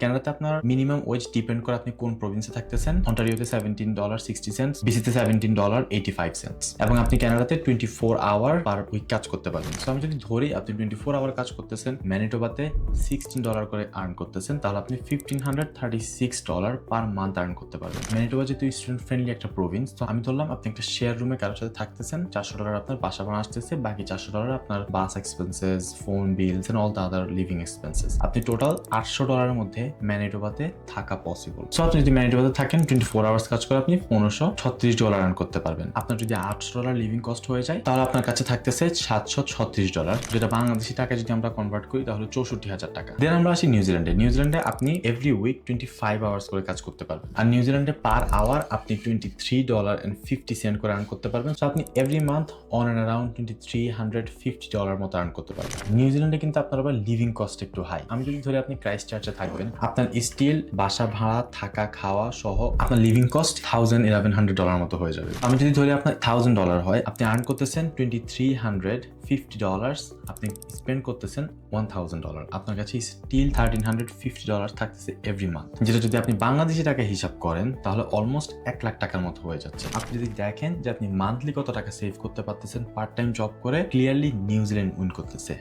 কানাডাতে আপনার minimum wedge depend করে আপনি কোন প্রভিন্সে থাকতেছেন। অন্টারিওতে $17.60, বিসিতে $17.85, এবং আপনি কানাডাতে 24 আওয়ার পার উইক কাজ করতে পারবেন। সো আমি যদি ধরি আপনি 24 আওয়ার কাজ করতেছেন, ম্যানিটোবাতে $16 করে আর্ন করতেছেন, তাহলে আপনি $1,536 পার মান্থ আর্ন করতে পারবেন। ম্যানিটোবা যেহেতু স্টুডেন্ট ফ্রেন্ডলি একটা প্রভিন্স, তো আমি ধরলাম আপনি একটা শেয়ার রুমে কারোর সাথে থাকতেছেন, $400 আপনার বাসা ভাড়া আসতেছে, বাকি $400 আপনার bus expenses, phone bills and all the other living expenses. আপনি টোটাল $800 মধ্যে ম্যানিটোবাতে থাকা পসিবল। সো আপনি যদি ম্যানিটোবাতে থাকেন 24 আওয়ার্স কাজ করে আপনি $1536 আর্ন করতে পারবেন। আপনার যদি $800 লিভিং কস্ট হয়ে যায়, তাহলে আপনার কাছে থাকতেছে $736, যেটা বাংলাদেশি টাকায় যদি আমরা কনভার্ট করি তাহলে 64,000 টাকা। দেন আমরা আসি নিউজিল্যান্ডে। নিউজিল্যান্ডে আপনি এভরি উইক 25 আওয়ার্স করে কাজ করতে পারবেন, আর নিউজিল্যান্ডে পার আওয়ার আপনি $23.50 করে আর্ন করতে পারবেন। সো আপনি every month on and around $2350 মতো আর্ন করতে পারবেন। নিউজিল্যান্ডে কিন্তু আপনার আবার লিভিং কস্ট একটু হাই। আমি যদি ধরি আপনি ক্রাইস্ট চার্চে থাকবেন, আপনার স্টিল বাসা ভাড়া, থাকা, খাওয়া সহ আপনার লিভিং কস্ট $1,1100 মতো হয়ে যাবে। আমি যদি ধরি আপনার $1,000 হয়, আপনি আর্ন করতেছেন $2,350, আপনি স্পেন্ড করতেছেন $1,000, আপনার কাছে স্টিল $1,350 থাকতেছে এভরি মান্থ, যেটা যদি আপনি বাংলাদেশি টাকায় হিসাব করেন তাহলে অলমোস্ট 1 লাখ টাকার মতো হয়ে যাচ্ছে। আপনি যদি দেখেন যে আপনি মান্থলি কত টাকা সেভ করতে পারতেছেন পার্ট টাইম জব করে, ক্লিয়ারলি নিউজিল্যান্ড উইন করতেছে।